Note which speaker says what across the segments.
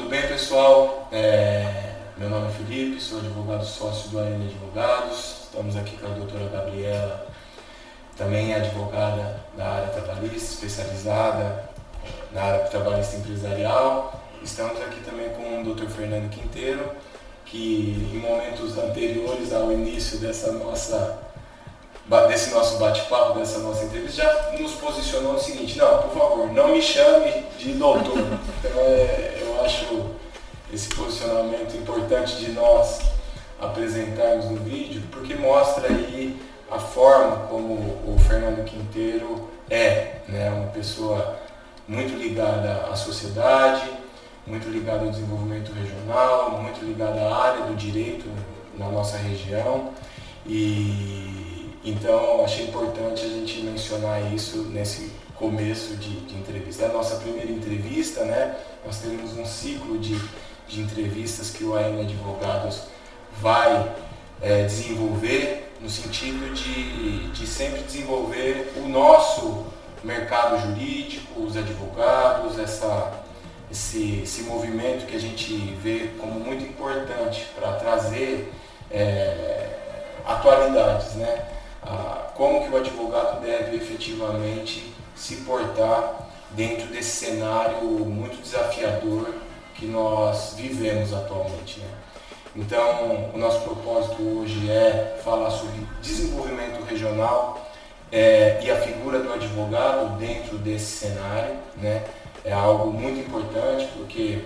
Speaker 1: Tudo bem, pessoal? Meu nome é Felipe, sou advogado sócio do AN Advogados. Estamos aqui com a doutora Gabriela, também é advogada da área trabalhista, especializada na área trabalhista empresarial. Estamos aqui também com o Dr. Fernando Quinteiro, que em momentos anteriores ao início desse nosso bate-papo, dessa nossa entrevista, já nos posicionou o seguinte: não, por favor, não me chame de doutor. Então eu acho esse posicionamento importante de nós apresentarmos no vídeo, porque mostra aí a forma como o Fernando Quinteiro né, uma pessoa muito ligada à sociedade, muito ligada ao desenvolvimento regional, muito ligada à área do direito na nossa região. E então achei importante a gente mencionar isso nesse começo de entrevista. É a nossa primeira entrevista, né? Nós teremos um ciclo de entrevistas que o AN Advogados vai desenvolver no sentido de sempre desenvolver o nosso mercado jurídico, os advogados, esse movimento que a gente vê como muito importante para trazer atualidades, né? Como que o advogado deve efetivamente se portar dentro desse cenário muito desafiador que nós vivemos atualmente, né? Então, o nosso propósito hoje é falar sobre desenvolvimento regional e a figura do advogado dentro desse cenário, né? É algo muito importante porque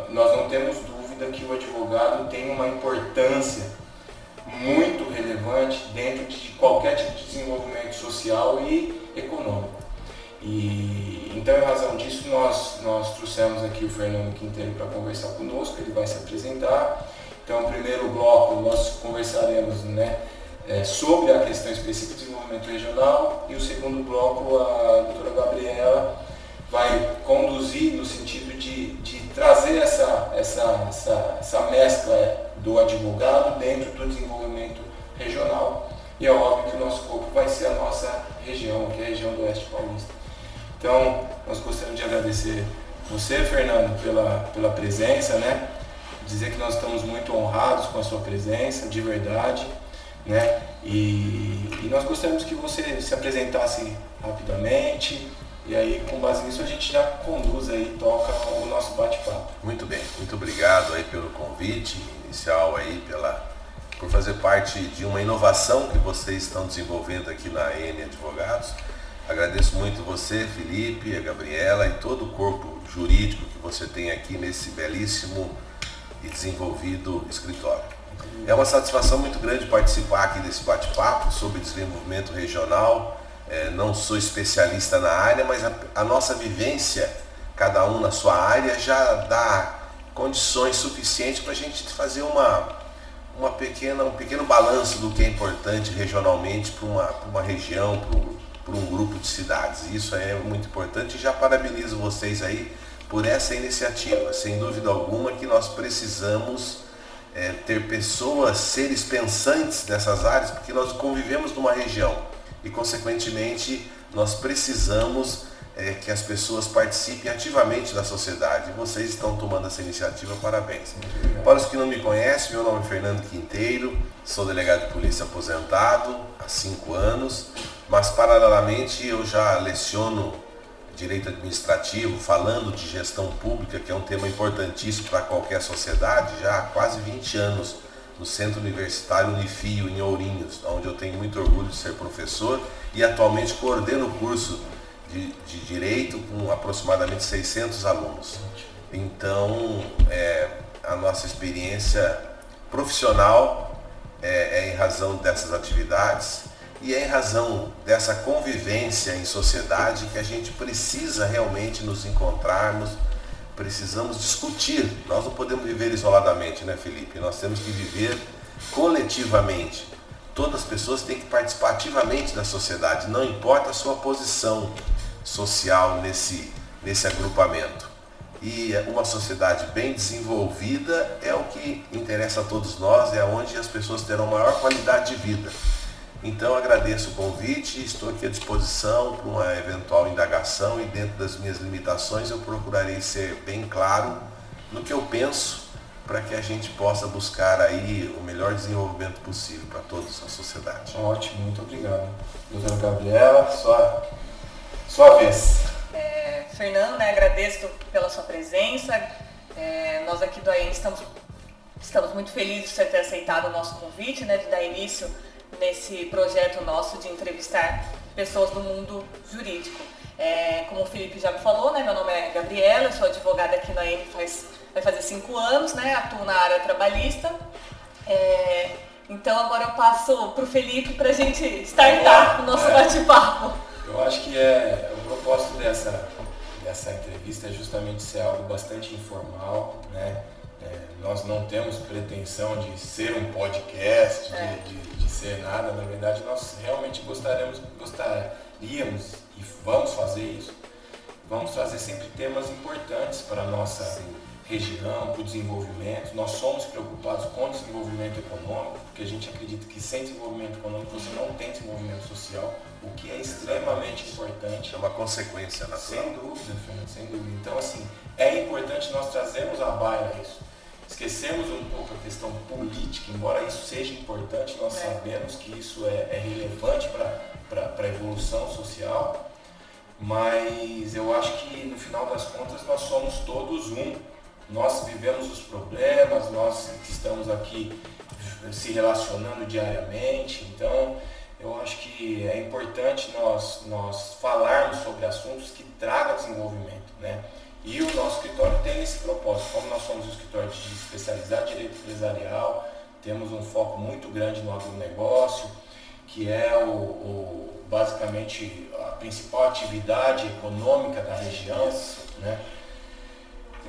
Speaker 1: nós não temos dúvida que o advogado tem uma importância muito relevante dentro de qualquer tipo de desenvolvimento social e econômico. E então, em razão disso, nós trouxemos aqui o Fernando Quinteiro para conversar conosco. Ele vai se apresentar. Então, no primeiro bloco, nós conversaremos, né, sobre a questão específica do desenvolvimento regional, e o segundo bloco, a doutora Gabriela vai conduzir no sentido de trazer essa mescla do advogado dentro do desenvolvimento regional. E é óbvio que o nosso foco vai ser a nossa região, que é a região do Oeste Paulista. Então, nós gostaríamos de agradecer você, Fernando, pela presença, né? Dizer que nós estamos muito honrados com a sua presença, de verdade, né? E nós gostaríamos que você se apresentasse rapidamente, e aí, com base nisso, a gente já conduz aí, toca o nosso bate-papo.
Speaker 2: Muito bem, muito obrigado aí pelo convite inicial aí, por fazer parte de uma inovação que vocês estão desenvolvendo aqui na AN Advogados. Agradeço muito você, Felipe, a Gabriela e todo o corpo jurídico que você tem aqui nesse belíssimo e desenvolvido escritório. É uma satisfação muito grande participar aqui desse bate-papo sobre desenvolvimento regional. Não sou especialista na área, mas a nossa vivência, cada um na sua área, já dá condições suficientes para a gente fazer um pequeno balanço do que é importante regionalmente para uma região, para um grupo de cidades. Isso é muito importante e já parabenizo vocês aí por essa iniciativa. Sem dúvida alguma que nós precisamos ter pessoas, seres pensantes nessas áreas, porque nós convivemos numa região e, consequentemente, nós precisamos que as pessoas participem ativamente da sociedade. Vocês estão tomando essa iniciativa, parabéns. Para os que não me conhecem, meu nome é Fernando Quinteiro, sou delegado de polícia aposentado há 5 anos, mas paralelamente eu já leciono direito administrativo, falando de gestão pública, que é um tema importantíssimo para qualquer sociedade, já há quase 20 anos no Centro Universitário Unifio, em Ourinhos, onde eu tenho muito orgulho de ser professor e atualmente coordeno o curso de Direito com aproximadamente 600 alunos. Então, a nossa experiência profissional é em razão dessas atividades e é em razão dessa convivência em sociedade que a gente precisa realmente nos encontrarmos, precisamos discutir. Nós não podemos viver isoladamente, né, Felipe? Nós temos que viver coletivamente. Todas as pessoas têm que participar ativamente da sociedade, não importa a sua posição social nesse agrupamento. E uma sociedade bem desenvolvida é o que interessa a todos nós, é onde as pessoas terão maior qualidade de vida. Então agradeço o convite, estou aqui à disposição para uma eventual indagação e dentro das minhas limitações eu procurarei ser bem claro no que eu penso, para que a gente possa buscar aí o melhor desenvolvimento possível para todos a sociedade.
Speaker 1: Ótimo, muito obrigado. Doutora Gabriela, sua vez.
Speaker 3: Fernando, né, agradeço pela sua presença. Nós aqui do AN estamos muito felizes de você ter aceitado o nosso convite, né, de dar início nesse projeto nosso de entrevistar pessoas do mundo jurídico. Como o Felipe já me falou, né, meu nome é Gabriela, eu sou advogada aqui na AN vai fazer 5 anos, né, atuo na área trabalhista. Então agora eu passo para o Felipe para a gente startar o nosso bate-papo.
Speaker 1: Eu acho que o propósito dessa entrevista é justamente ser algo bastante informal, né? Nós não temos pretensão de ser um podcast, de ser nada. Na verdade, nós realmente gostaríamos e vamos fazer isso. Vamos trazer sempre temas importantes para a nossa região, para o desenvolvimento. Nós somos preocupados com o desenvolvimento econômico, porque a gente acredita que sem desenvolvimento econômico você não tem desenvolvimento social, o que é extremamente importante.
Speaker 2: É uma consequência natural.
Speaker 1: Sem dúvida, Fernando, sem dúvida. Então, assim, é importante nós trazermos à baila isso. Esquecemos um pouco a questão política, embora isso seja importante, nós sabemos que isso é relevante para a evolução social, mas eu acho que no final das contas nós somos todos um. Nós vivemos os problemas, nós estamos aqui se relacionando diariamente, então eu acho que é importante nós falarmos sobre assuntos que tragam desenvolvimento, né? E o nosso escritório tem esse propósito. Como nós somos um escritório de especializado em direito empresarial, temos um foco muito grande no agronegócio, que é basicamente a principal atividade econômica da região, né?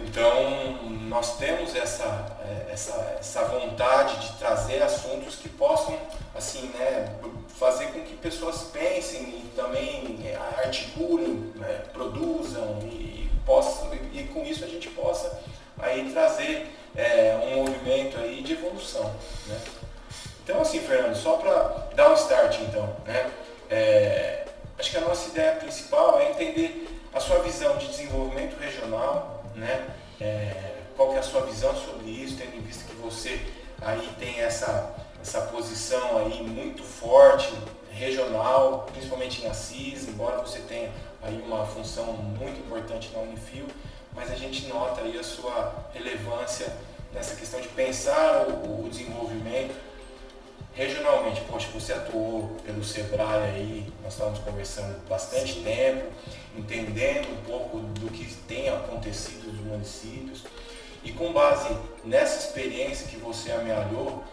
Speaker 1: Então, nós temos essa vontade de trazer assuntos que possam, assim, né, fazer com que pessoas pensem e também articulem, né, produzam e com isso a gente possa aí trazer um movimento aí de evolução, né? Então, assim, Fernando, só para dar um start, então, né, acho que a nossa ideia principal é entender a sua visão de desenvolvimento regional, né? Qual que é a sua visão sobre isso, tendo em vista que você aí tem essa posição aí muito forte, regional, principalmente em Assis, embora você tenha aí uma função muito importante na Unifil, mas a gente nota aí a sua relevância nessa questão de pensar o desenvolvimento regionalmente. Poxa, você atuou pelo Sebrae aí, nós estávamos conversando bastante tempo, entendendo um pouco do que tem acontecido nos municípios, e com base nessa experiência que você amealhou,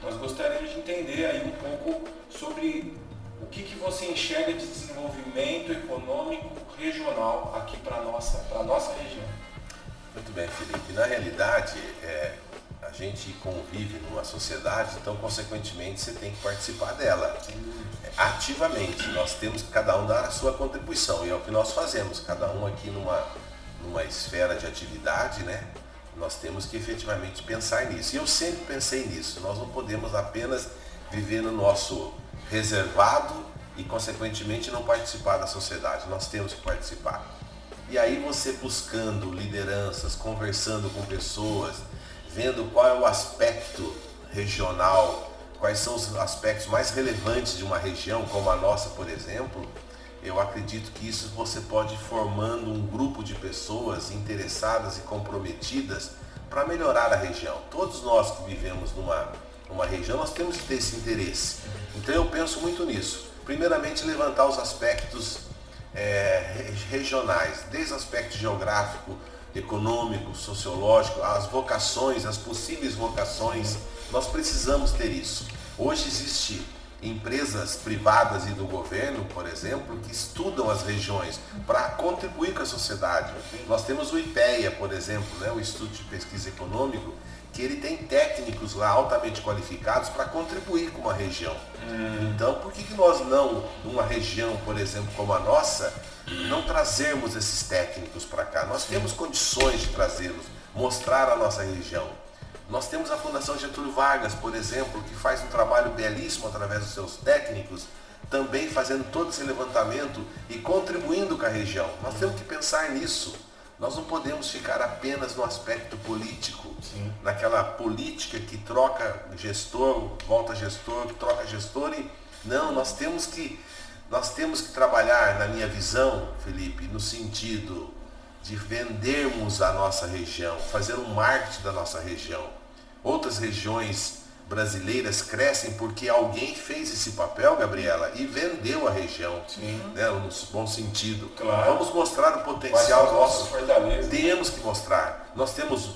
Speaker 1: nós gostaríamos de entender aí um pouco sobre o que você enxerga de desenvolvimento econômico regional aqui para a nossa região.
Speaker 2: Muito bem, Felipe. Na realidade, a gente convive numa sociedade, então, consequentemente, você tem que participar dela ativamente. Nós temos que cada um dar a sua contribuição, e é o que nós fazemos, cada um aqui numa esfera de atividade, né? Nós temos que efetivamente pensar nisso. E eu sempre pensei nisso. Nós não podemos apenas viver no nosso reservado e, consequentemente, não participar da sociedade. Nós temos que participar. E aí você buscando lideranças, conversando com pessoas, vendo qual é o aspecto regional, quais são os aspectos mais relevantes de uma região, como a nossa, por exemplo, eu acredito que isso você pode ir formando um grupo de pessoas interessadas e comprometidas para melhorar a região. Todos nós que vivemos numa região, nós temos que ter esse interesse. Então eu penso muito nisso. Primeiramente, levantar os aspectos regionais, desde o aspecto geográfico, econômico, sociológico, as vocações, as possíveis vocações, nós precisamos ter isso. Hoje existe empresas privadas e do governo, por exemplo, que estudam as regiões para contribuir com a sociedade. Nós temos o IPEA, por exemplo, né, o Instituto de Pesquisa Econômico, que ele tem técnicos lá altamente qualificados para contribuir com uma região. Então, por que nós não, numa região, por exemplo, como a nossa, não trazermos esses técnicos para cá? Nós temos condições de trazê-los, mostrar a nossa região. Nós temos a Fundação Getúlio Vargas, por exemplo, que faz um trabalho belíssimo através dos seus técnicos, também fazendo todo esse levantamento e contribuindo com a região. Nós temos que pensar nisso. Nós não podemos ficar apenas no aspecto político,
Speaker 1: Sim.
Speaker 2: naquela política que troca gestor, volta gestor, troca gestor e não, nós temos que trabalhar, na minha visão, Felipe, no sentido de vendermos a nossa região, fazer um marketing da nossa região. Outras regiões brasileiras crescem porque alguém fez esse papel, Gabriela, e vendeu a região, né, no bom sentido.
Speaker 1: Claro.
Speaker 2: Vamos mostrar o potencial nosso.
Speaker 1: Fortaleza.
Speaker 2: Temos que mostrar. Nós temos,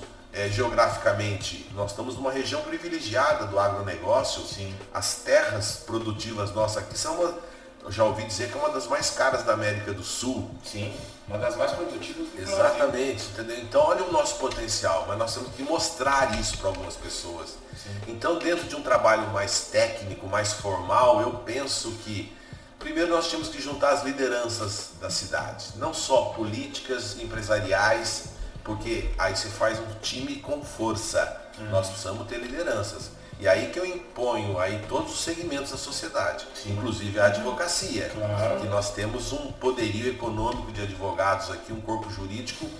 Speaker 2: geograficamente, nós estamos numa região privilegiada do agronegócio.
Speaker 1: Sim.
Speaker 2: As terras produtivas nossas aqui são eu já ouvi dizer que é uma das mais caras da América do Sul.
Speaker 1: Sim, uma das mais produtivas do Brasil.
Speaker 2: Exatamente, entendeu? Então olha o nosso potencial, mas nós temos que mostrar isso para algumas pessoas.
Speaker 1: Sim.
Speaker 2: Então dentro de um trabalho mais técnico, mais formal, eu penso que primeiro nós temos que juntar as lideranças da cidade, não só políticas, empresariais, porque aí você faz um time com força. Nós precisamos ter lideranças. E aí que eu imponho aí todos os segmentos da sociedade, inclusive a advocacia,
Speaker 1: Claro.
Speaker 2: que nós temos um poderio econômico de advogados aqui, um corpo jurídico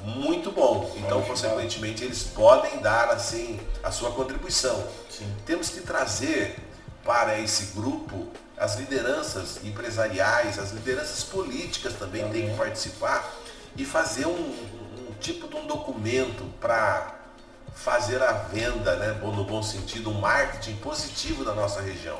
Speaker 2: muito bom. Então, consequentemente, eles podem dar assim a sua contribuição.
Speaker 1: Sim.
Speaker 2: Temos que trazer para esse grupo as lideranças empresariais, as lideranças políticas também têm que participar e fazer um tipo de um documento para fazer a venda, né, no bom sentido, um marketing positivo da nossa região.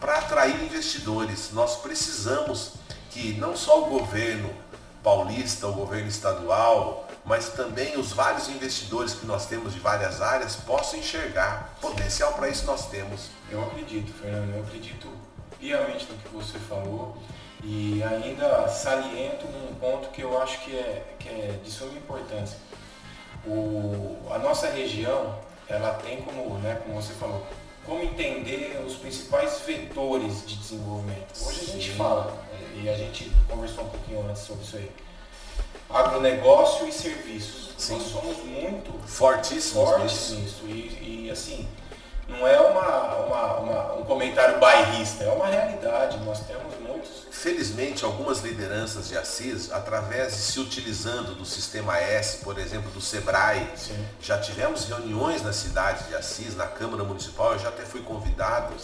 Speaker 2: Para atrair investidores. Nós precisamos que não só o governo paulista, o governo estadual, mas também os vários investidores que nós temos de várias áreas possam enxergar. Potencial para isso nós temos.
Speaker 1: Eu acredito, Fernando, eu acredito piamente no que você falou e ainda saliento um ponto que eu acho que é de suma importância. A nossa região, ela tem como, né, como você falou, como entender os principais vetores de desenvolvimento. Hoje a gente fala, e a gente conversou um pouquinho antes sobre isso aí, agronegócio e serviços. Nós somos muito fortíssimos nisso. E assim, não é um comentário bairrista, é uma realidade. Nós temos muitos.
Speaker 2: Felizmente, algumas lideranças de Assis, através de se utilizando do Sistema S, por exemplo, do Sebrae, já tivemos reuniões na cidade de Assis, na Câmara Municipal, eu já até fui convidado,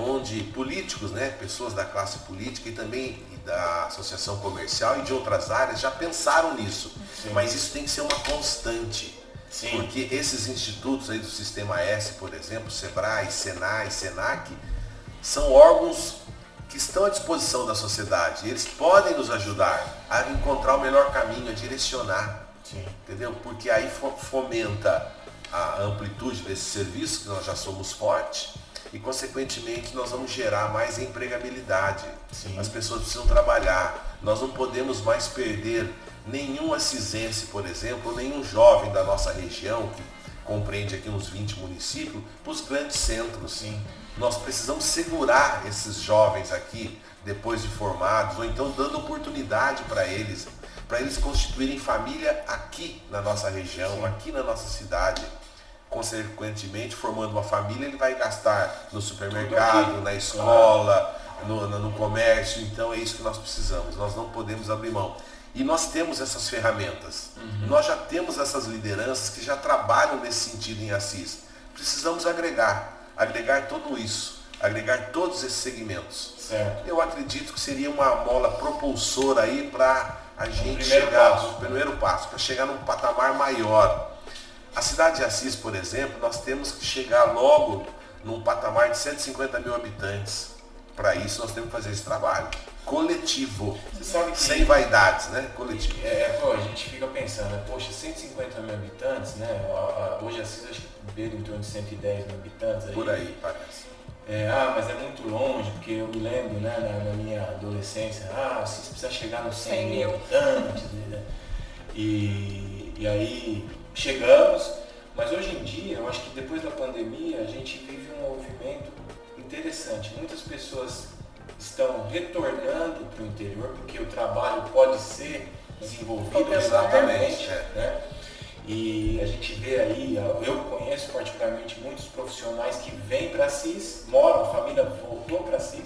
Speaker 2: onde políticos, né, pessoas da classe política e também da associação comercial e de outras áreas já pensaram nisso. Mas isso tem que ser uma constante. Porque esses institutos aí do Sistema S, por exemplo, Sebrae, Senai, Senac, são órgãos que estão à disposição da sociedade. Eles podem nos ajudar a encontrar o melhor caminho, a direcionar. Entendeu? Porque aí fomenta a amplitude desse serviço, que nós já somos fortes, e consequentemente nós vamos gerar mais empregabilidade. As pessoas precisam trabalhar. Nós não podemos mais perder nenhum assisense, por exemplo, nenhum jovem da nossa região, que compreende aqui uns 20 municípios, para os grandes centros. Nós precisamos segurar esses jovens aqui, depois de formados, ou então dando oportunidade para eles constituírem família aqui na nossa região, aqui na nossa cidade. Consequentemente, formando uma família, ele vai gastar no supermercado, na escola, no comércio. Então é isso que nós precisamos. Nós não podemos abrir mão. E nós temos essas ferramentas. Nós já temos essas lideranças que já trabalham nesse sentido em Assis. Precisamos agregar tudo isso, agregar todos esses segmentos. Eu acredito que seria uma mola propulsora aí para a gente chegar no primeiro passo, para chegar num patamar maior. A cidade de Assis, por exemplo, nós temos que chegar logo num patamar de 150 mil habitantes. Para isso nós temos que fazer esse trabalho coletivo, sem vaidades, né? Coletivo.
Speaker 1: A gente fica pensando, poxa, 150 mil habitantes, né? Hoje Assis acho que beira em torno de 110 mil habitantes.
Speaker 2: Por aí, parece.
Speaker 1: Mas é muito longe, porque eu me lembro, né, na minha adolescência, Assis precisa chegar nos 100 mil habitantes. Né? E aí chegamos, mas hoje em dia, eu acho que depois da pandemia, a gente vive um movimento interessante. Muitas pessoas estão retornando para o interior, porque o trabalho pode ser desenvolvido
Speaker 2: exatamente,
Speaker 1: né? E a gente vê aí, eu conheço particularmente muitos profissionais que vêm para Assis, moram, a família voltou para Assis,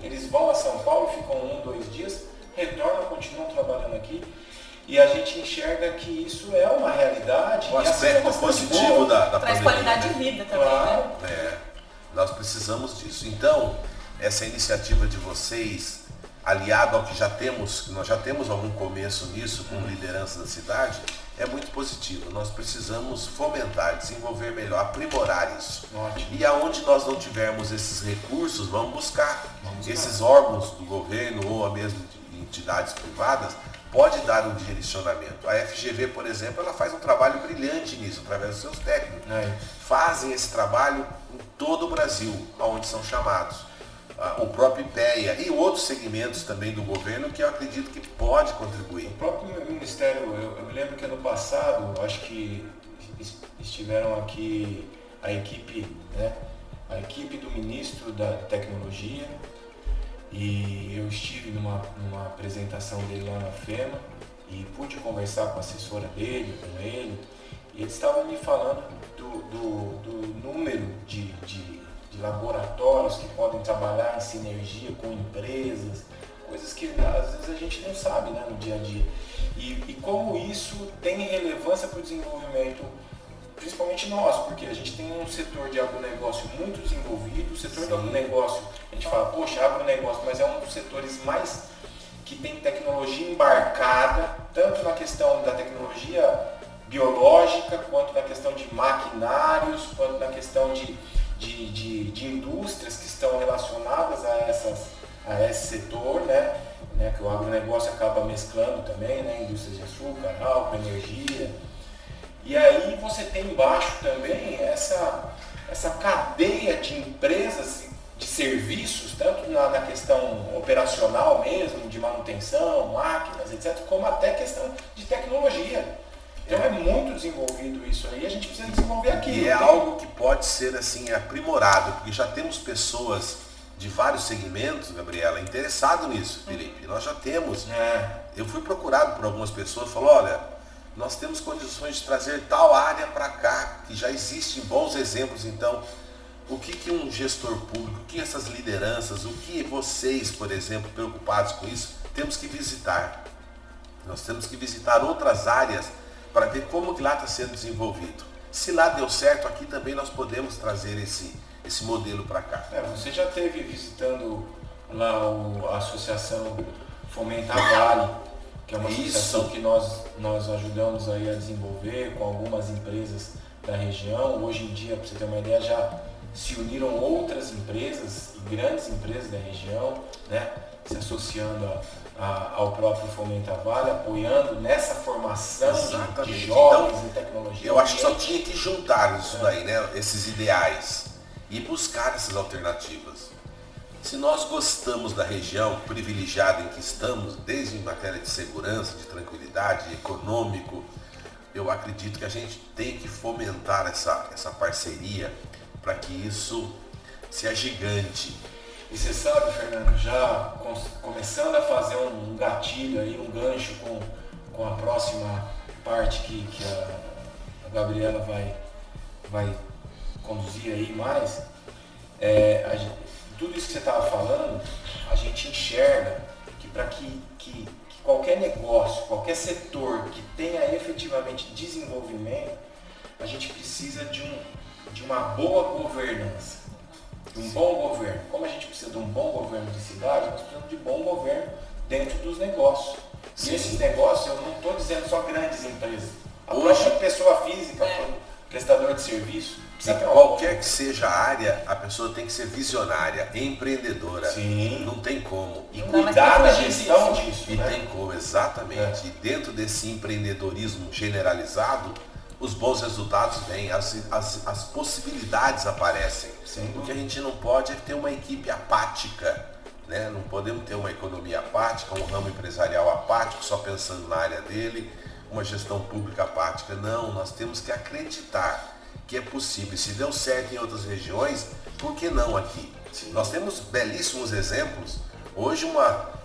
Speaker 1: eles vão a São Paulo, ficam 1, 2 dias, retornam, continuam trabalhando aqui. e a gente enxerga que isso é uma realidade.
Speaker 2: O aspecto positivo da
Speaker 3: traz
Speaker 2: pandemia,
Speaker 3: qualidade de vida também,
Speaker 1: claro,
Speaker 3: né?
Speaker 2: Nós precisamos disso. Então, essa iniciativa de vocês, aliado ao que nós já temos algum começo nisso com liderança da cidade, é muito positivo. Nós precisamos fomentar, desenvolver melhor, aprimorar isso.
Speaker 1: Ótimo.
Speaker 2: E aonde nós não tivermos esses recursos, vamos buscar. Esses órgãos do governo ou mesmo de entidades privadas pode dar um direcionamento. A FGV, por exemplo, ela faz um trabalho brilhante nisso, através dos seus técnicos. Fazem esse trabalho em todo o Brasil, aonde são chamados. O próprio IPEA e outros segmentos também do governo que eu acredito que pode contribuir.
Speaker 1: O próprio Ministério, eu me lembro que ano passado, acho que estiveram aqui a equipe, né? A equipe do Ministro da Tecnologia, e eu estive numa apresentação dele lá na FEMA e pude conversar com a assessora dele, com ele, e eles estavam me falando do número de laboratórios que podem trabalhar em sinergia com empresas, coisas que às vezes a gente não sabe, né, no dia a dia. E como isso tem relevância para o desenvolvimento, principalmente nós, porque a gente tem um setor de agronegócio muito desenvolvido. O setor do agronegócio, a gente fala, poxa, agronegócio, mas é um dos setores mais que tem tecnologia embarcada, tanto na questão da tecnologia biológica, quanto na questão de maquinários, quanto na questão de indústrias que estão relacionadas a esse setor, né? Que o agronegócio acaba mesclando também, né? Indústrias de açúcar, álcool, energia. E aí você tem embaixo também essa cadeia de empresas, de serviços, tanto na questão operacional mesmo, de manutenção, máquinas, etc., como até questão de tecnologia. Então é muito desenvolvido isso aí, a gente precisa desenvolver aqui.
Speaker 2: E é algo que pode ser assim aprimorado, porque já temos pessoas de vários segmentos, Gabriela, interessado nisso, Felipe. Nós já temos. Eu fui procurado por algumas pessoas, falou, olha, nós temos condições de trazer tal área para cá, que já existem bons exemplos. Então, o que um gestor público, o que essas lideranças, o que vocês, por exemplo, preocupados com isso, temos que visitar. Nós temos que visitar outras áreas para ver como que lá está sendo desenvolvido. Se lá deu certo, aqui também nós podemos trazer esse modelo para cá.
Speaker 1: Você já esteve visitando lá a Associação Fomenta Vale, que é uma associação que nós ajudamos aí a desenvolver com algumas empresas da região. Hoje em dia, para você ter uma ideia, já se uniram outras empresas, grandes empresas da região, né, se associando ao próprio Fomenta Vale, apoiando nessa formação de jovens
Speaker 2: então,
Speaker 1: em tecnologia.
Speaker 2: Eu acho que só tinha que juntar isso daí, né, esses ideais, e buscar essas alternativas. Se nós gostamos da região privilegiada em que estamos, desde em matéria de segurança, de tranquilidade, econômico, eu acredito que a gente tem que fomentar essa parceria para que isso se agigante.
Speaker 1: E você sabe, Fernando, já começando a fazer um gatilho aí, um gancho com a próxima parte que a Gabriela vai conduzir aí mais, tudo isso que você estava falando, a gente enxerga que para que qualquer negócio, qualquer setor que tenha efetivamente desenvolvimento, a gente precisa de uma boa governança. Um bom governo. Como a gente precisa de um bom governo de cidade, nós precisamos de bom governo dentro dos negócios. Sim. E esses negócios, eu não estou dizendo só grandes empresas. A própria pessoa física, prestador de serviço.
Speaker 2: Qualquer que seja a área, a pessoa tem que ser visionária, empreendedora.
Speaker 1: Sim.
Speaker 2: Não tem como.
Speaker 1: E cuidar da gestão disso.
Speaker 2: E tem como, exatamente. E dentro desse empreendedorismo generalizado, os bons resultados vêm, as possibilidades aparecem. O que a gente não pode é ter uma equipe apática, né? Não podemos ter uma economia apática, um ramo empresarial apático, só pensando na área dele, uma gestão pública apática. Não, nós temos que acreditar que é possível. Se deu certo em outras regiões, por que não aqui? Nós temos belíssimos exemplos. Hoje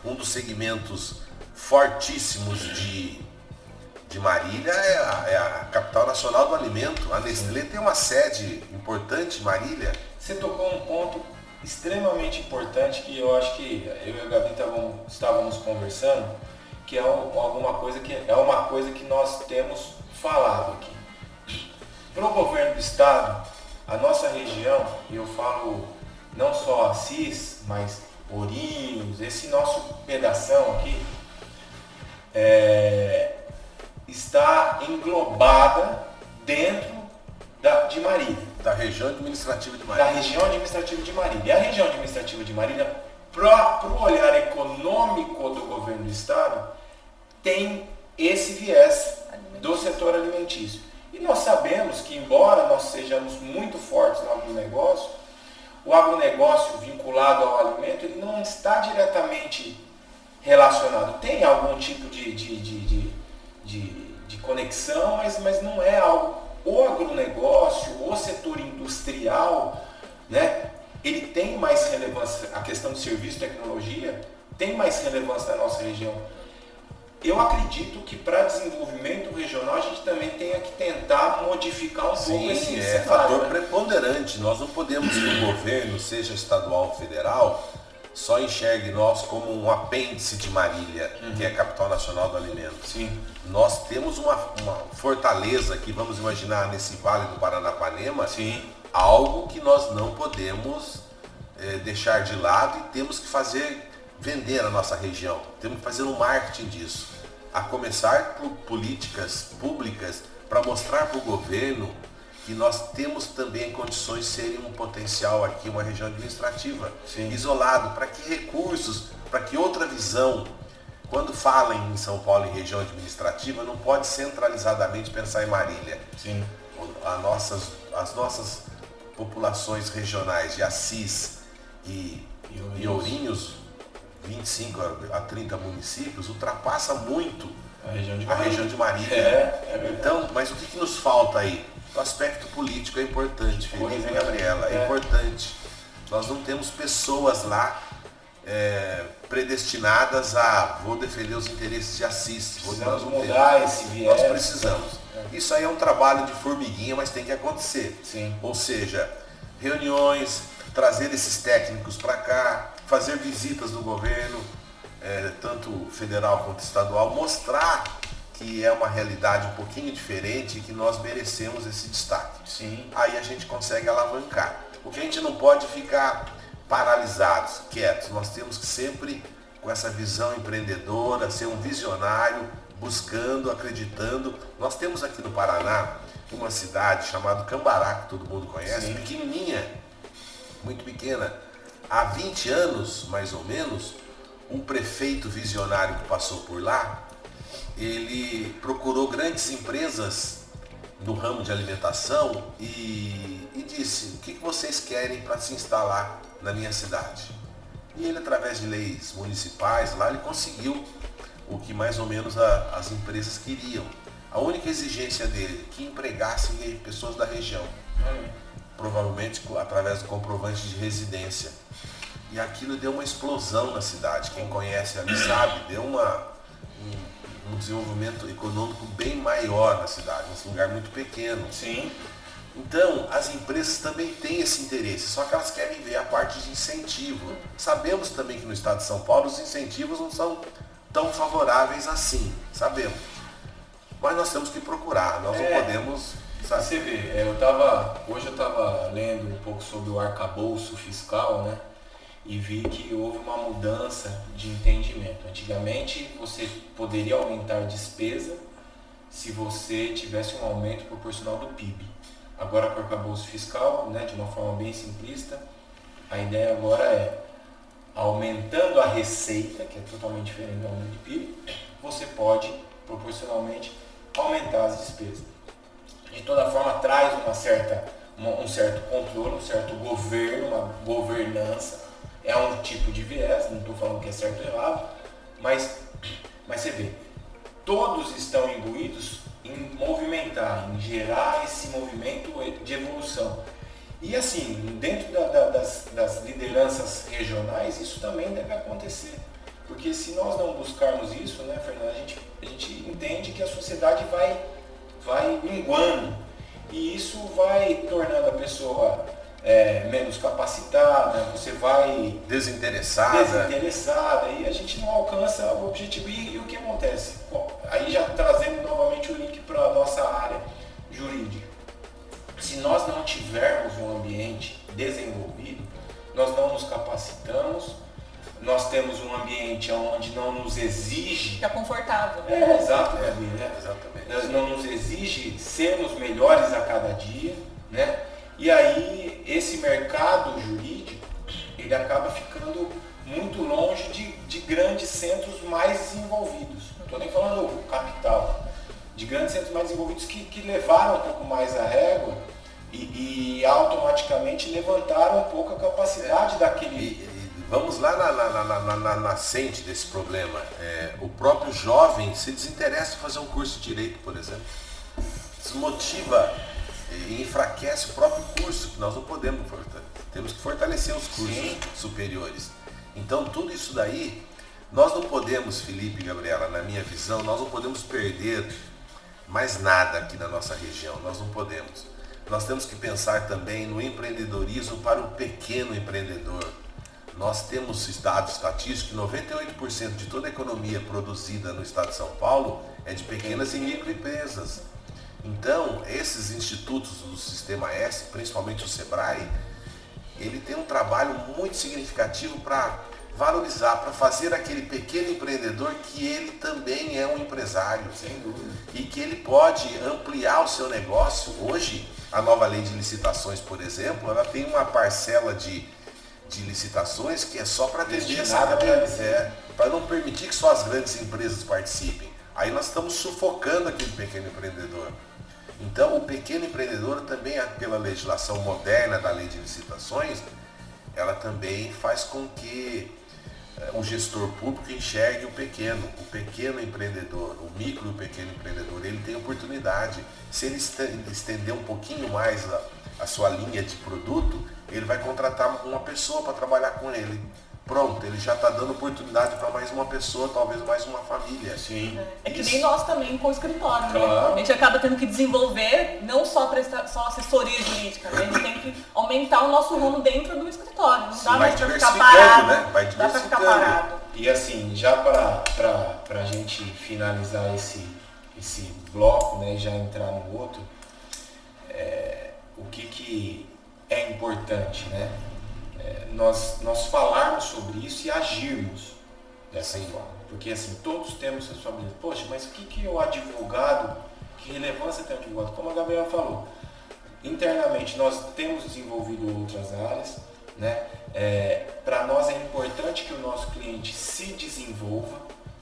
Speaker 2: um dos segmentos fortíssimos de Marília é a capital nacional do alimento. A Nestlé tem uma sede importante em Marília.
Speaker 1: Você tocou um ponto extremamente importante que eu acho que eu e a Gabi estávamos conversando, que é alguma coisa que é uma coisa que nós temos falado aqui. Para o governo do estado, a nossa região, e eu falo não só Assis, mas Ourinhos, esse nosso pedação aqui, está englobada dentro de Marília.
Speaker 2: Da região administrativa de Marília.
Speaker 1: Da região administrativa de Marília. E a região administrativa de Marília, para o olhar econômico do governo do estado, tem esse viés do setor alimentício. E nós sabemos que, embora nós sejamos muito fortes no agronegócio, o agronegócio vinculado ao alimento ele não está diretamente relacionado. Tem algum tipo de conexão, mas não é algo. O agronegócio, o setor industrial, né, ele tem mais relevância, a questão de serviço e tecnologia tem mais relevância na nossa região. Eu acredito que para desenvolvimento regional a gente também tenha que tentar modificar um pouco esse cenário.
Speaker 2: É fator preponderante. Nós não podemos que o governo, seja estadual ou federal, só enxergue nós como um apêndice de Marília, que é a capital nacional do alimento.
Speaker 1: Sim.
Speaker 2: Nós temos uma fortaleza que, vamos imaginar, nesse Vale do Paranapanema,
Speaker 1: Sim.
Speaker 2: algo que nós não podemos deixar de lado e temos que vender a nossa região. Temos que fazer um marketing disso. A começar por políticas públicas para mostrar para o governo que nós temos também condições de serem um potencial aqui, uma região administrativa.
Speaker 1: Sim.
Speaker 2: Isolado, para que recursos, para que outra visão. Quando fala em São Paulo em região administrativa, não pode centralizadamente pensar em Marília.
Speaker 1: Sim.
Speaker 2: As nossas populações regionais de Assis e Ourinhos, 25 a 30 municípios, ultrapassa muito
Speaker 1: a região de
Speaker 2: Marília. Então, mas o que nos falta aí? O aspecto político é importante, Felipe e Gabriela, é importante. Nós não temos pessoas lá predestinadas a vou defender os interesses de Assis.
Speaker 1: Precisamos mudar esse viés.
Speaker 2: Nós precisamos. Isso aí é um trabalho de formiguinha, mas tem que acontecer.
Speaker 1: Sim.
Speaker 2: Ou seja, reuniões, trazer esses técnicos para cá, fazer visitas do governo, tanto federal quanto estadual, mostrar que é uma realidade um pouquinho diferente e que nós merecemos esse destaque.
Speaker 1: Sim.
Speaker 2: Aí a gente consegue alavancar. O que a gente não pode ficar paralisados, quietos. Nós temos que sempre, com essa visão empreendedora, ser um visionário, buscando, acreditando. Nós temos aqui no Paraná uma cidade chamada Cambará, que todo mundo conhece,
Speaker 1: Sim.
Speaker 2: pequenininha, muito pequena. Há 20 anos, mais ou menos, um prefeito visionário que passou por lá, ele procurou grandes empresas no ramo de alimentação e disse: o que vocês querem para se instalar na minha cidade? E ele, através de leis municipais, lá ele conseguiu o que mais ou menos as empresas queriam. A única exigência dele é que empregassem pessoas da região, provavelmente através do comprovante de residência. E aquilo deu uma explosão na cidade. Quem conhece ali sabe, deu um desenvolvimento econômico bem maior na cidade, um lugar muito pequeno.
Speaker 1: Sim.
Speaker 2: Então, as empresas também têm esse interesse, só que elas querem ver a parte de incentivo. Sabemos também que no estado de São Paulo os incentivos não são tão favoráveis assim, sabemos. Mas nós temos que procurar, nós não podemos... Sabe?
Speaker 1: Você vê, hoje eu estava lendo um pouco sobre o arcabouço fiscal, né? E vi que houve uma mudança de entendimento. Antigamente você poderia aumentar a despesa se você tivesse um aumento proporcional do PIB. Agora com o arcabouço fiscal, né, de uma forma bem simplista, a ideia agora é, aumentando a receita, que é totalmente diferente do aumento de PIB, você pode proporcionalmente aumentar as despesas. De toda forma traz um certo controle, um certo governo, uma governança. É um tipo de viés, não estou falando que é certo ou errado, mas você vê, todos estão imbuídos em movimentar, em gerar esse movimento de evolução. E assim, dentro das lideranças regionais, isso também deve acontecer. Porque se nós não buscarmos isso, né, Fernando, a gente entende que a sociedade vai minguando. E isso vai tornando a pessoa menos capacitada, você vai
Speaker 2: desinteressada,
Speaker 1: e a gente não alcança o objetivo. E o que acontece? Aí já trazendo novamente o link para a nossa área jurídica. Se nós não tivermos um ambiente desenvolvido, nós não nos capacitamos, nós temos um ambiente onde não nos exige...
Speaker 3: Fica confortável.
Speaker 1: Exato, Gabi, né?
Speaker 2: Exatamente.
Speaker 1: Não nos exige sermos melhores a cada dia, né? E aí esse mercado jurídico, ele acaba ficando muito longe de grandes centros mais desenvolvidos. Não estou nem falando do capital, de grandes centros mais desenvolvidos que levaram um pouco mais a régua e automaticamente levantaram um pouco a capacidade daquele...
Speaker 2: Vamos lá na nascente desse problema. O próprio jovem se desinteressa em fazer um curso de direito, por exemplo. Desmotiva e enfraquece o próprio curso, que nós não podemos fortalecer. Temos que fortalecer os cursos superiores. Então tudo isso daí, nós não podemos, Felipe e Gabriela, na minha visão, nós não podemos perder mais nada aqui na nossa região. Nós não podemos. Nós temos que pensar também no empreendedorismo para o pequeno empreendedor. Nós temos dados estatísticos que 98% de toda a economia produzida no estado de São Paulo é de pequenas e microempresas. Então, esses institutos do Sistema S, principalmente o SEBRAE, ele tem um trabalho muito significativo para valorizar, para fazer aquele pequeno empreendedor que ele também é um empresário.
Speaker 1: Sem dúvida.
Speaker 2: E que ele pode ampliar o seu negócio. Hoje, a nova lei de licitações, por exemplo, ela tem uma parcela de licitações que é só para atender para não permitir que só as grandes empresas participem. Aí nós estamos sufocando aquele pequeno empreendedor. Então o pequeno empreendedor também, pela legislação moderna da lei de licitações, ela também faz com que o gestor público enxergue o pequeno empreendedor, o micro e o pequeno empreendedor. Ele tem oportunidade. Se ele estender um pouquinho mais a sua linha de produto, ele vai contratar uma pessoa para trabalhar com ele. Pronto, ele já está dando oportunidade para mais uma pessoa, talvez mais uma família.
Speaker 1: Sim.
Speaker 3: É que nem nós também com o escritório,
Speaker 1: claro,
Speaker 3: né? A gente acaba tendo que desenvolver, não só prestar só assessoria jurídica, né? A gente tem que aumentar o nosso ramo dentro do escritório. Não dá mais para ficar parado.
Speaker 2: Né? Vai
Speaker 3: dá para ficar parado.
Speaker 1: E assim, já para a gente finalizar esse bloco, né, e já entrar no outro, o que é importante, né? Nós falarmos sobre isso e agirmos dessa forma. Porque assim, todos temos responsabilidade. Poxa, mas o que o advogado, que relevância tem o advogado? Como a Gabriela falou, internamente nós temos desenvolvido outras áreas, né? Para nós é importante que o nosso cliente se desenvolva,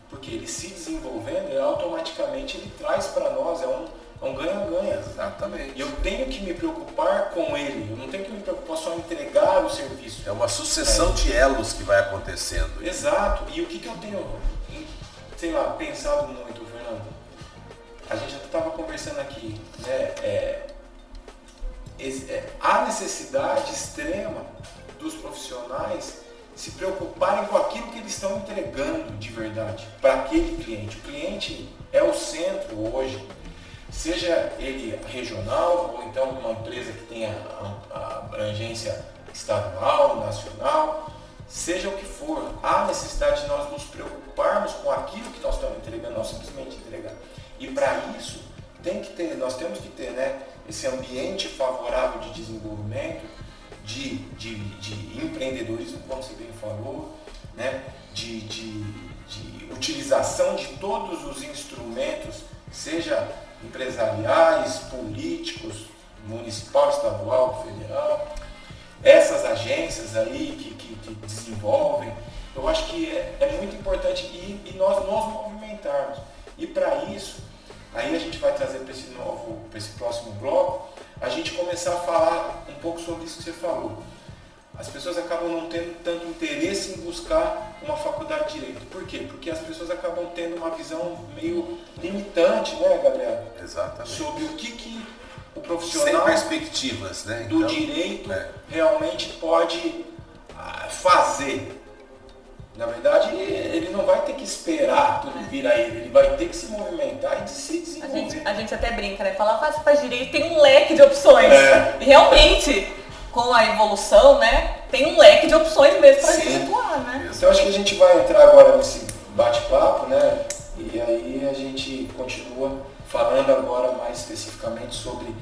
Speaker 1: porque ele se desenvolvendo, ele automaticamente ele traz para nós, é um ganha-ganha.
Speaker 2: Exatamente.
Speaker 1: E eu tenho que me preocupar com ele, eu não tenho que me preocupar só em entregar o serviço.
Speaker 2: É uma sucessão de elos que vai acontecendo.
Speaker 1: Exato. E o que eu tenho, sei lá, pensado muito, Fernando? A gente já estava conversando aqui, né? Há necessidade extrema dos profissionais se preocuparem com aquilo que eles estão entregando de verdade para aquele cliente. O cliente é o centro hoje. Seja ele regional ou então uma empresa que tenha a abrangência estadual, nacional, seja o que for, há necessidade de nós nos preocuparmos com aquilo que nós estamos entregando, não simplesmente entregar. E para isso nós temos que ter, né, esse ambiente favorável de desenvolvimento, de empreendedorismo, como você bem falou, né, de utilização de todos os instrumentos, seja empresariais, políticos, municipal, estadual, federal, essas agências aí que desenvolvem, eu acho que é muito importante e nós nos movimentarmos. E para isso, aí a gente vai trazer para esse próximo bloco, a gente começar a falar um pouco sobre isso que você falou. As pessoas acabam não tendo tanto interesse em buscar uma faculdade de Direito. Por quê? Porque as pessoas acabam tendo uma visão meio limitante, né, Gabriela?
Speaker 2: Exatamente.
Speaker 1: Sobre o que o profissional...
Speaker 2: Sem perspectivas, né?
Speaker 1: do direito realmente pode fazer. Na verdade, ele não vai ter que esperar tudo vir a ele vai ter que se movimentar e se desenvolver.
Speaker 3: A gente até brinca, né? Fala, faz direito, tem um leque de opções. E realmente... com a evolução, né, tem um leque de opções mesmo para a gente atuar, né?
Speaker 1: Então acho que a gente vai entrar agora nesse bate-papo, né? E aí a gente continua falando agora mais especificamente sobre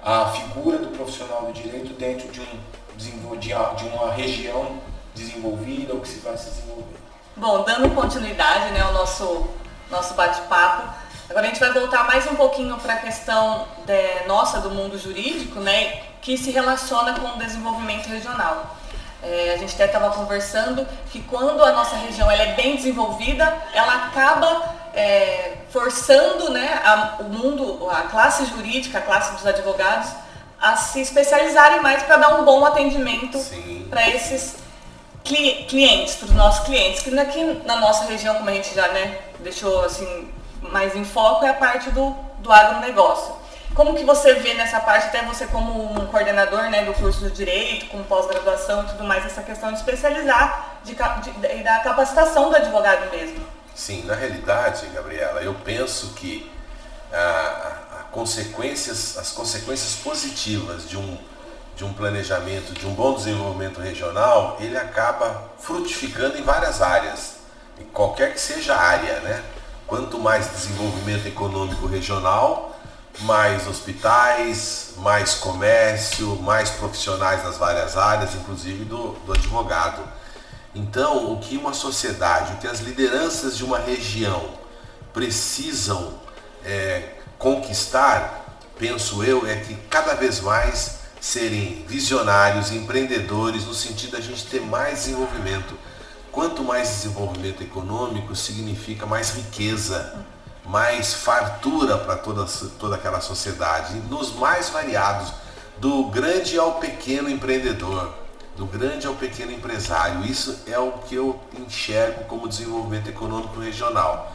Speaker 1: a figura do profissional do direito dentro de uma região desenvolvida ou que se vai se desenvolver.
Speaker 3: Bom, dando continuidade, né, ao nosso bate-papo, agora a gente vai voltar mais um pouquinho para a questão nossa do mundo jurídico, né, que se relaciona com o desenvolvimento regional. A gente até estava conversando que quando a nossa região ela é bem desenvolvida, ela acaba forçando, né, a classe jurídica, a classe dos advogados, a se especializarem mais para dar um bom atendimento para esses clientes, para os nossos clientes, que aqui na nossa região, como a gente já, né, deixou assim, mais em foco, é a parte do agronegócio. Como que você vê nessa parte, até você como um coordenador, né, do curso de Direito, com pós-graduação e tudo mais, essa questão de especializar e da capacitação do advogado mesmo?
Speaker 2: Sim, na realidade, Gabriela, eu penso que as consequências positivas de um planejamento, de um bom desenvolvimento regional, ele acaba frutificando em várias áreas, em qualquer que seja a área, né? Quanto mais desenvolvimento econômico regional, mais hospitais, mais comércio, mais profissionais nas várias áreas, inclusive do advogado. Então, o que uma sociedade, o que as lideranças de uma região precisam conquistar, penso eu, é que cada vez mais serem visionários, empreendedores, no sentido da gente ter mais desenvolvimento. Quanto mais desenvolvimento econômico, significa mais riqueza, mais fartura para toda aquela sociedade, nos mais variados, do grande ao pequeno empreendedor, do grande ao pequeno empresário. Isso é o que eu enxergo como desenvolvimento econômico regional.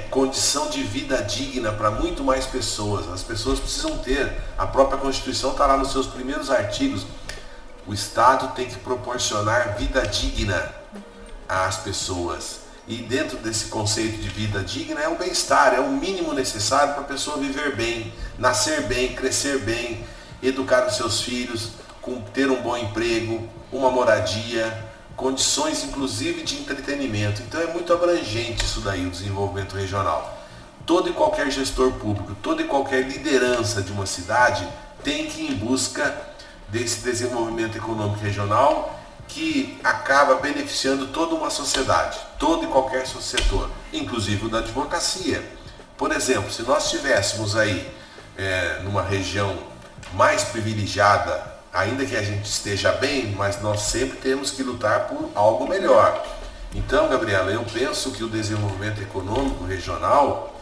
Speaker 2: Condição de vida digna para muito mais pessoas. As pessoas precisam ter, a própria Constituição está lá nos seus primeiros artigos, o Estado tem que proporcionar vida digna às pessoas. E dentro desse conceito de vida digna é o bem-estar, é o mínimo necessário para a pessoa viver bem, nascer bem, crescer bem, educar os seus filhos, ter um bom emprego, uma moradia, condições inclusive de entretenimento. Então é muito abrangente isso daí, o desenvolvimento regional. Todo e qualquer gestor público, toda e qualquer liderança de uma cidade tem que ir em busca desse desenvolvimento econômico regional que acaba beneficiando toda uma sociedade, todo e qualquer setor, inclusive o da advocacia. Por exemplo, se nós estivéssemos aí numa região mais privilegiada, ainda que a gente esteja bem, mas nós sempre temos que lutar por algo melhor. Então, Gabriela, eu penso que o desenvolvimento econômico regional,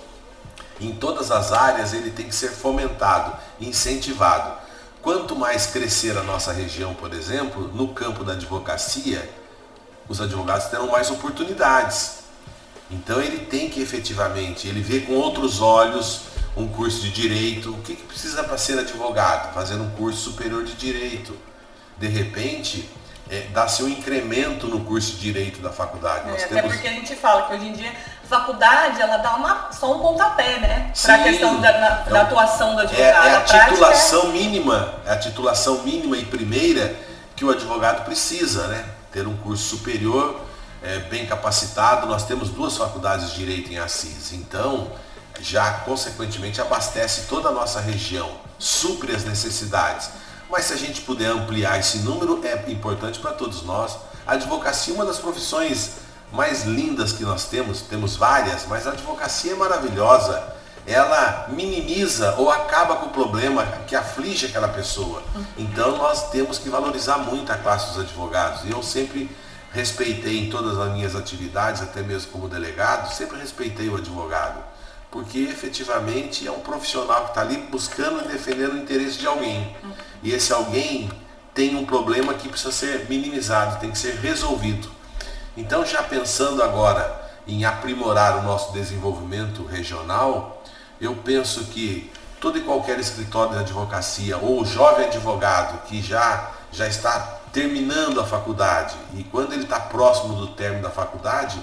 Speaker 2: em todas as áreas, ele tem que ser fomentado, incentivado. Quanto mais crescer a nossa região, por exemplo, no campo da advocacia, os advogados terão mais oportunidades. Então ele tem que efetivamente, ele vê com outros olhos um curso de direito. O que precisa para ser advogado? Fazendo um curso superior de direito. De repente, dá-se um incremento no curso de direito da faculdade.
Speaker 3: Até porque a gente fala que hoje em dia a faculdade ela dá só um pontapé, né? Para a questão da atuação do advogado.
Speaker 2: É a titulação mínima, a titulação mínima e primeira que o advogado precisa, né? Ter um curso superior, bem capacitado. Nós temos 2 faculdades de direito em Assis, então já consequentemente abastece toda a nossa região, supre as necessidades. Mas se a gente puder ampliar esse número, é importante para todos nós. A advocacia é uma das profissões mais lindas que nós temos várias, mas a advocacia é maravilhosa. Ela minimiza ou acaba com o problema que aflige aquela pessoa. Então nós temos que valorizar muito a classe dos advogados. Eu sempre respeitei em todas as minhas atividades, até mesmo como delegado, sempre respeitei o advogado. Porque efetivamente é um profissional que está ali buscando e defendendo o interesse de alguém. E esse alguém tem um problema que precisa ser minimizado, tem que ser resolvido. Então, já pensando agora em aprimorar o nosso desenvolvimento regional, eu penso que todo e qualquer escritório de advocacia ou jovem advogado que já está terminando a faculdade, e quando ele está próximo do término da faculdade,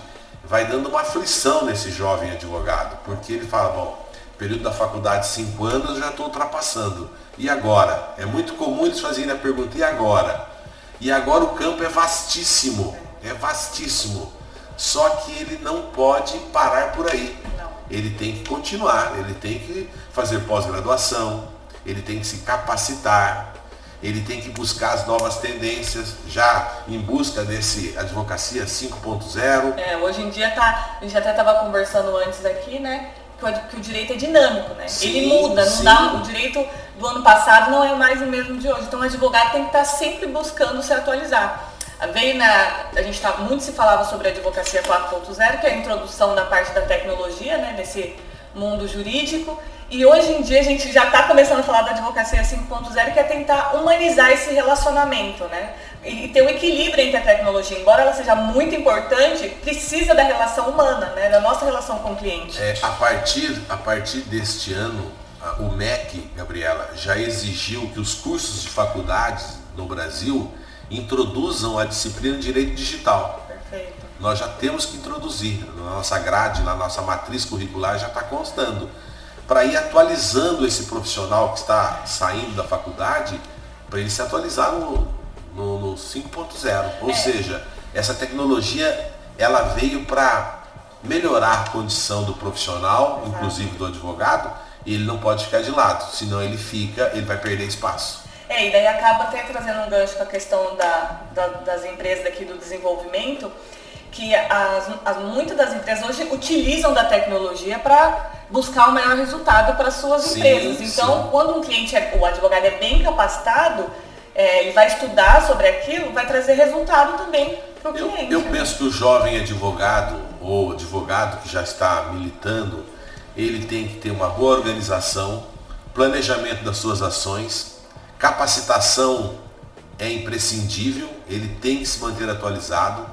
Speaker 2: vai dando uma aflição nesse jovem advogado, porque ele fala, bom, período da faculdade 5 anos, eu já estou ultrapassando. E agora? É muito comum eles fazerem a pergunta, e agora? E agora o campo é vastíssimo, Só que ele não pode parar por aí. Ele tem que continuar, ele tem que fazer pós-graduação, ele tem que se capacitar, ele tem que buscar as novas tendências, já em busca desse advocacia 5.0.
Speaker 3: Hoje em dia a gente até estava conversando antes aqui, né? Que o direito é dinâmico, né?
Speaker 2: Sim,
Speaker 3: ele muda, não dá, o direito do ano passado não é mais o mesmo de hoje. Então o advogado tem que estar sempre buscando se atualizar. Muito se falava sobre a advocacia 4.0, que é a introdução da parte da tecnologia, né, nesse mundo jurídico. E hoje em dia a gente já está começando a falar da advocacia 5.0, que é tentar humanizar esse relacionamento, né? E ter um equilíbrio entre a tecnologia. Embora ela seja muito importante, precisa da relação humana, né, da nossa relação com o cliente.
Speaker 2: A partir deste ano, o MEC, Gabriela, já exigiu que os cursos de faculdades no Brasil introduzam a disciplina de direito digital.
Speaker 3: Perfeito.
Speaker 2: Nós já temos que introduzir, na nossa grade, na nossa matriz curricular já está constando, para ir atualizando esse profissional que está saindo da faculdade, para ele se atualizar no 5.0. Ou seja, essa tecnologia ela veio para melhorar a condição do profissional, inclusive do advogado, e ele não pode ficar de lado, senão ele vai perder espaço.
Speaker 3: E daí acaba até trazendo um gancho com a questão das empresas aqui do desenvolvimento, que muitas das empresas hoje utilizam da tecnologia para buscar o melhor resultado para as suas empresas. Então, quando o advogado é bem capacitado, ele vai estudar sobre aquilo, vai trazer resultado também para o cliente.
Speaker 2: Eu penso que o jovem advogado, ou advogado que já está militando, ele tem que ter uma boa organização, planejamento das suas ações, capacitação é imprescindível, ele tem que se manter atualizado,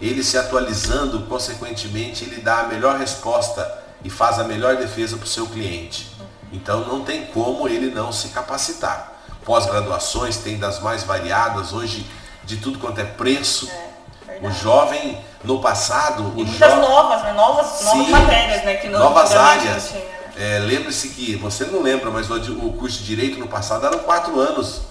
Speaker 2: ele se atualizando, consequentemente, ele dá a melhor resposta e faz a melhor defesa para o seu cliente. Então não tem como ele não se capacitar. Pós-graduações tem das mais variadas, hoje de tudo quanto é preço. O jovem, no passado...
Speaker 3: E muitas novas matérias, né? Que
Speaker 2: novas áreas. Lembre-se que, você não lembra, mas o curso de Direito no passado eram 4 anos.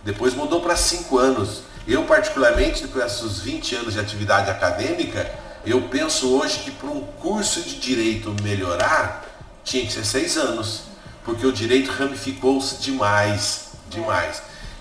Speaker 2: Depois mudou para 5 anos. Eu, particularmente, depois desses 20 anos de atividade acadêmica, eu penso hoje que para um curso de Direito melhorar, tinha que ser 6 anos. Porque o Direito ramificou-se demais.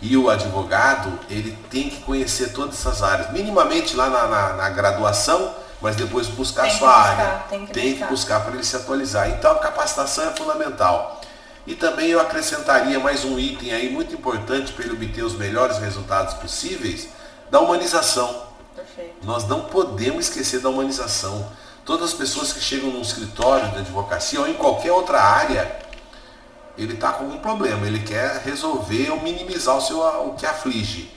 Speaker 2: E o advogado, ele tem que conhecer todas essas áreas. Minimamente lá na graduação, mas depois buscar a sua área. Tem que buscar para ele se atualizar. Então a capacitação é fundamental. E também eu acrescentaria mais um item aí muito importante para ele obter os melhores resultados possíveis, da humanização.
Speaker 3: Perfeito.
Speaker 2: Nós não podemos esquecer da humanização. Todas as pessoas que chegam num escritório de advocacia ou em qualquer outra área, ele está com algum problema, ele quer resolver ou minimizar o que aflige.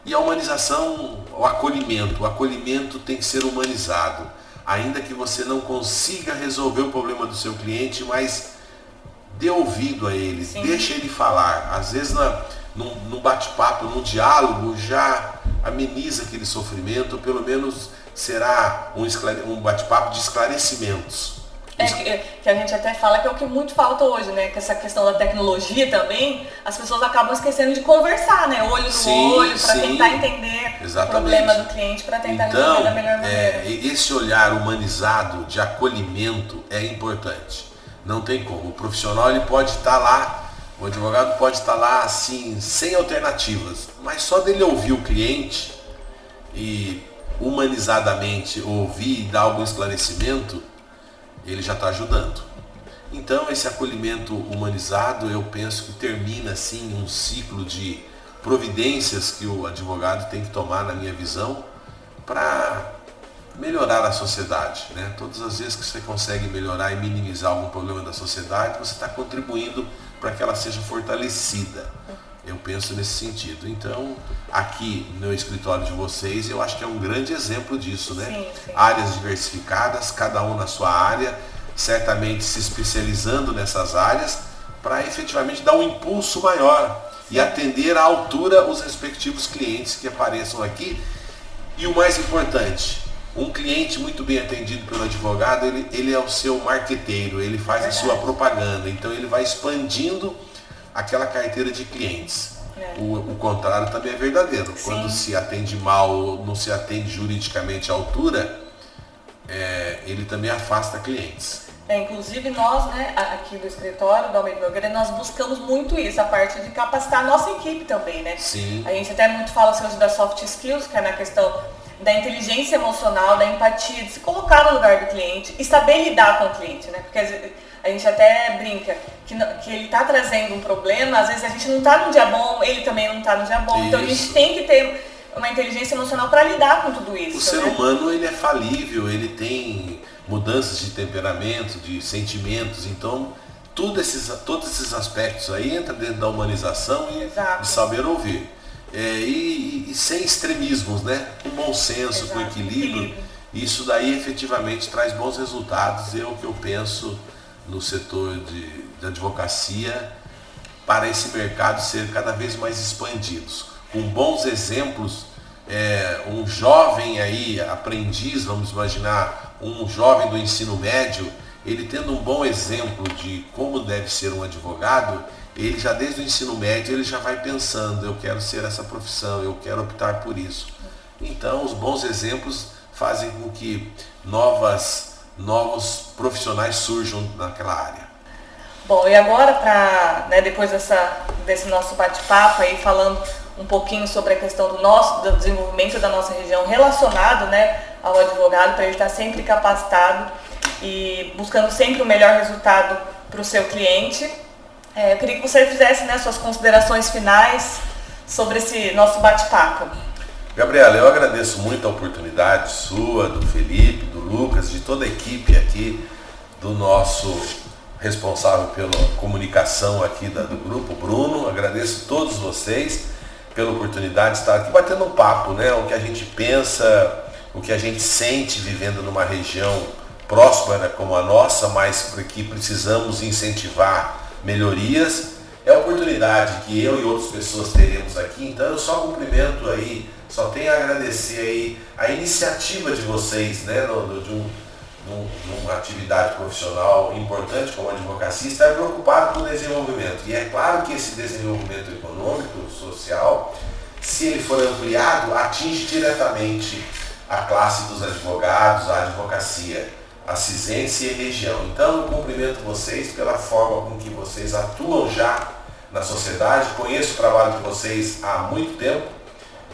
Speaker 2: E a humanização, o acolhimento tem que ser humanizado. Ainda que você não consiga resolver o problema do seu cliente, mas dê ouvido a ele, deixa ele falar. Às vezes num bate-papo, num diálogo, já ameniza aquele sofrimento, ou pelo menos será um bate-papo de esclarecimentos.
Speaker 3: Que a gente até fala que é o que muito falta hoje, né? Que essa questão da tecnologia também, as pessoas acabam esquecendo de conversar, né? Olho no olho, para tentar entender o problema do cliente, para tentar resolver da melhor maneira.
Speaker 2: Esse olhar humanizado de acolhimento é importante. Não tem como. O profissional ele pode estar lá, o advogado pode estar lá assim, sem alternativas, mas só dele ouvir o cliente e humanizadamente ouvir e dar algum esclarecimento, ele já está ajudando. Então esse acolhimento humanizado, eu penso que termina assim um ciclo de providências que o advogado tem que tomar, na minha visão, para melhorar a sociedade, né? Todas as vezes que você consegue melhorar e minimizar algum problema da sociedade, você está contribuindo para que ela seja fortalecida. Eu penso nesse sentido. Então, aqui no escritório de vocês, eu acho que é um grande exemplo disso, né?
Speaker 3: Sim.
Speaker 2: Áreas diversificadas, cada um na sua área, certamente se especializando nessas áreas, para efetivamente dar um impulso maior e atender à altura os respectivos clientes que apareçam aqui. E o mais importante, Um cliente muito bem atendido pelo advogado, ele é o seu marqueteiro, ele faz a sua propaganda, então ele vai expandindo aquela carteira de clientes. O contrário também é verdadeiro. Sim. Quando se atende mal ou não se atende juridicamente à altura, ele também afasta clientes.
Speaker 3: Inclusive nós, né, aqui do escritório do Almeida Nogueira, nós buscamos muito isso, a parte de capacitar a nossa equipe também, né?
Speaker 2: Sim.
Speaker 3: A gente até muito fala hoje da soft skills, que é na questão da inteligência emocional, da empatia, de se colocar no lugar do cliente e saber lidar com o cliente, né? Porque a gente até brinca que ele está trazendo um problema, às vezes a gente não está no dia bom, ele também não está no dia bom, então a gente tem que ter uma inteligência emocional para lidar com tudo isso.
Speaker 2: O ser humano, ele é falível, ele tem mudanças de temperamento, de sentimentos, então todos esses aspectos aí entram dentro da humanização e de saber ouvir. E sem extremismos, né? Com bom senso, com equilíbrio, isso daí efetivamente traz bons resultados. É o que eu penso no setor de advocacia para esse mercado ser cada vez mais expandidos. Com bons exemplos, um jovem aí, aprendiz, vamos imaginar, um jovem do ensino médio, ele tendo um bom exemplo de como deve ser um advogado, ele já desde o ensino médio ele já vai pensando, eu quero ser essa profissão, eu quero optar por isso. Então os bons exemplos fazem com que novos profissionais surjam naquela área.
Speaker 3: Bom, e agora, depois desse nosso bate-papo aí, falando um pouquinho sobre a questão do desenvolvimento da nossa região relacionado, né, ao advogado, para ele estar sempre capacitado e buscando sempre o melhor resultado para o seu cliente. Eu queria que você fizesse, né, suas considerações finais sobre esse nosso bate-papo.
Speaker 2: Gabriela, eu agradeço muito a oportunidade sua, do Felipe, do Lucas, de toda a equipe aqui, do nosso responsável pela comunicação aqui do grupo, Bruno. Agradeço a todos vocês pela oportunidade de estar aqui batendo um papo, né? O que a gente pensa, o que a gente sente vivendo numa região próspera como a nossa, mas que precisamos incentivar melhorias. É a oportunidade que eu e outras pessoas teremos aqui, então eu só cumprimento aí, só tenho a agradecer aí a iniciativa de vocês, né, de uma atividade profissional importante como a advocacia, estar preocupado com o desenvolvimento. E é claro que esse desenvolvimento econômico, social, se ele for ampliado, atinge diretamente a classe dos advogados, a advocacia, a cisense e a região. Então eu cumprimento vocês pela forma com que vocês atuam já na sociedade, conheço o trabalho de vocês há muito tempo,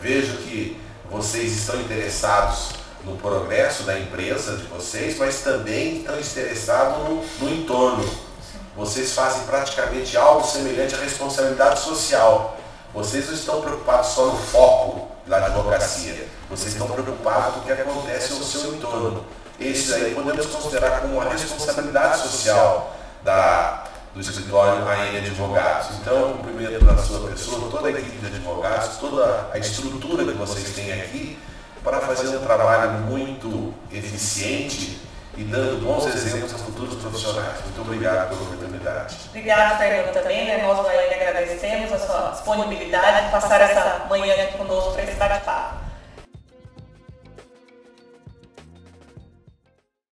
Speaker 2: vejo que vocês estão interessados no progresso da empresa de vocês, mas também estão interessados no entorno. Vocês fazem praticamente algo semelhante à responsabilidade social. Vocês não estão preocupados só no foco da advocacia, vocês estão preocupados com o que acontece no seu entorno. Esse aí podemos considerar como uma responsabilidade social do escritório AN Advogados. Então, eu cumprimento na sua pessoa, toda a equipe de advogados, toda a estrutura que vocês têm aqui, para fazer um trabalho muito eficiente e dando bons exemplos a futuros profissionais. Muito obrigado pela oportunidade.
Speaker 3: Obrigada, Fernando, também. Nós agradecemos a sua disponibilidade de passar essa manhã aqui conosco para esse bate-papo.